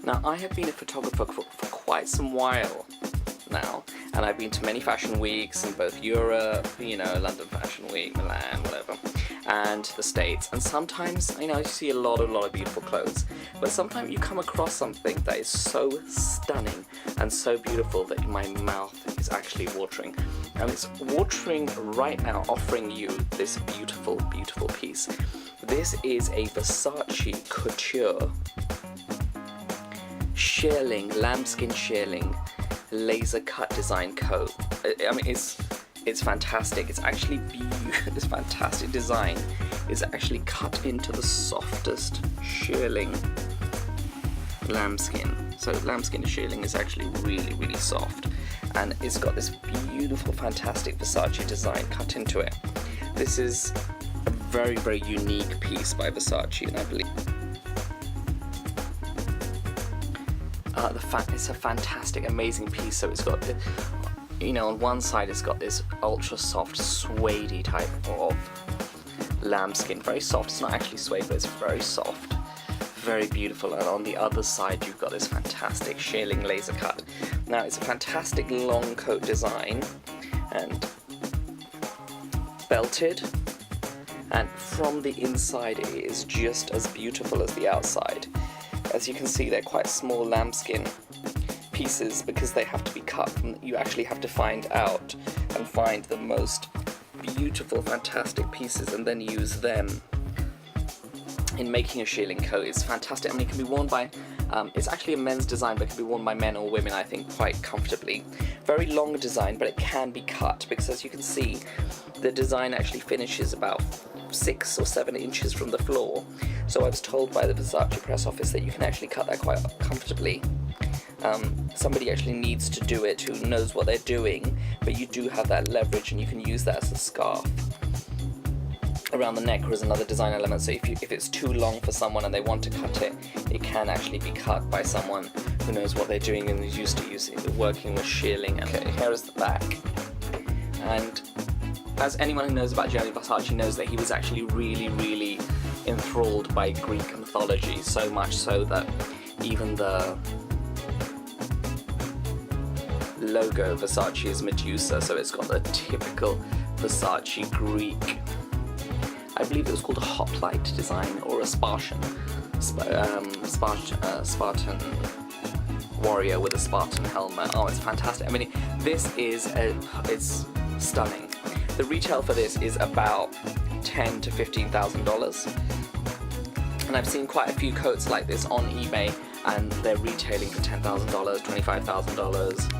Now, I have been a photographer for quite some while now, and I've been to many fashion weeks in both Europe, you know, London Fashion Week, Milan, whatever, and the States, and sometimes, you know, you see a lot of beautiful clothes, but sometimes you come across something that is so stunning and so beautiful that my mouth is actually watering, and it's watering right now, offering you this beautiful, beautiful piece. This is a Versace couture shearling, lambskin shearling, laser cut design coat. I mean, it's fantastic. It's actually this fantastic design is actually cut into the softest shearling lambskin. So lambskin shearling is actually really soft, and it's got this beautiful, fantastic Versace design cut into it. This is a very unique piece by Versace, and I believe it's a fantastic, amazing piece. So it's got, you know, on one side it's got this ultra soft, suede type of lambskin, very soft. It's not actually suede, but it's very soft, very beautiful. And on the other side you've got this fantastic shearling laser cut. Now it's a fantastic long coat design and belted, and from the inside it is just as beautiful as the outside. As you can see, they're quite small lambskin pieces because they have to be cut, and you actually have to find out and find the most beautiful, fantastic pieces and then use them in making a shearling coat. It's fantastic. I mean, it can be worn by, it's actually a men's design, but it can be worn by men or women, I think, quite comfortably. Very long design, but it can be cut because, as you can see, the design actually finishes about 6 or 7 inches from the floor. So I was told by the Versace press office that you can actually cut that quite comfortably. Somebody actually needs to do it who knows what they're doing, but you do have that leverage, and you can use that as a scarf around the neck or as another design element. So if it's too long for someone and they want to cut it, it can actually be cut by someone who knows what they're doing and is used to working with shearling. Okay, here is the back. And as anyone who knows about Gianni Versace knows that he was actually really enthralled by Greek mythology, so much so that even the logo Versace is Medusa, so it's got the typical Versace Greek, I believe it was called a hoplite design or a Spartan warrior with a Spartan helmet. Oh, it's fantastic. I mean, this is it's stunning. The retail for this is about $10,000 to $15,000, and I've seen quite a few coats like this on eBay, and they're retailing for $10,000, $25,000,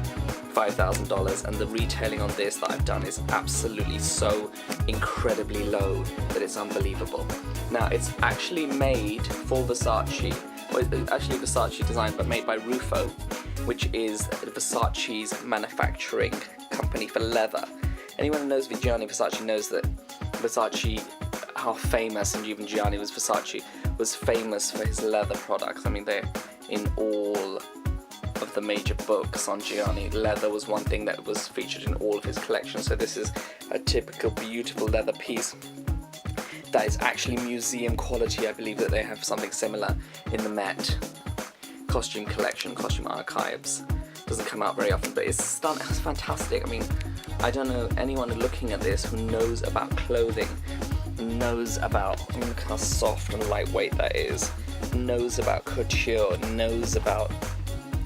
$5,000, and the retailing on this that I've done is absolutely so incredibly low that it's unbelievable. Now, it's actually made for Versace, well, it's actually Versace design, but made by Rufo, which is Versace's manufacturing company for leather. Anyone who knows Gianni Versace knows that Versace, how famous, and even Gianni Versace was famous for his leather products. I mean, they're in all of the major books on Gianni. Leather was one thing that was featured in all of his collections. So this is a typical beautiful leather piece that is actually museum quality. I believe that they have something similar in the Met costume collection, costume archives. Doesn't come out very often, but it's stunning. It's fantastic. I mean, I don't know anyone looking at this who knows about clothing, knows about, I mean, look how soft and lightweight that is, knows about couture, knows about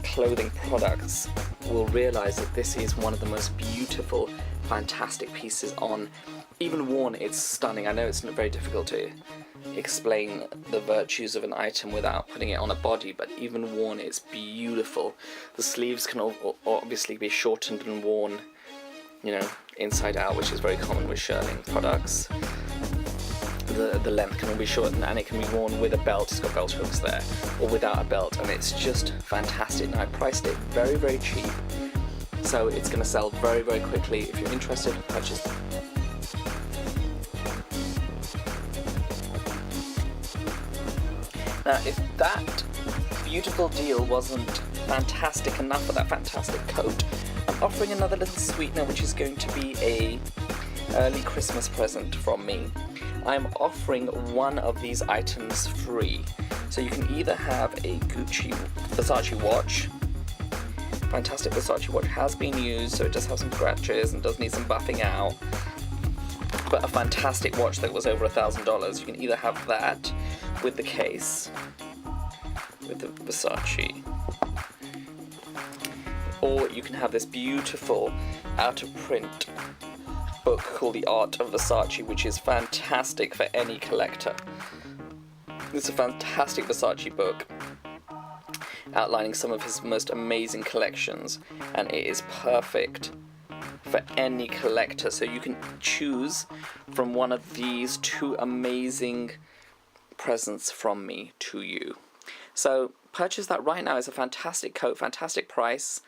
clothing products, will realize that this is one of the most beautiful, fantastic pieces on. Even worn, it's stunning. I know it's very difficult to explain the virtues of an item without putting it on a body, but even worn, it's beautiful. The sleeves can obviously be shortened and worn, you know, inside out, which is very common with shearling products. The length can all be shortened, and it can be worn with a belt. It's got belt hooks there, or without a belt, and it's just fantastic. Now, I priced it very cheap, so it's going to sell very quickly. If you're interested, purchase them. Now, if that beautiful deal wasn't fantastic enough for that fantastic coat, I'm offering another little sweetener, which is going to be a early Christmas present from me. I'm offering one of these items free. So you can either have a Versace watch. Fantastic Versace watch, has been used, so it does have some scratches and does need some buffing out. But a fantastic watch that was over $1,000. You can either have that with the case, with the Versace, or you can have this beautiful out-of-print book called The Art of Versace, which is fantastic for any collector. It's a fantastic Versace book outlining some of his most amazing collections, and it is perfect for any collector. So you can choose from one of these two amazing presents from me to you. So purchase that right now. It's a fantastic coat, fantastic price.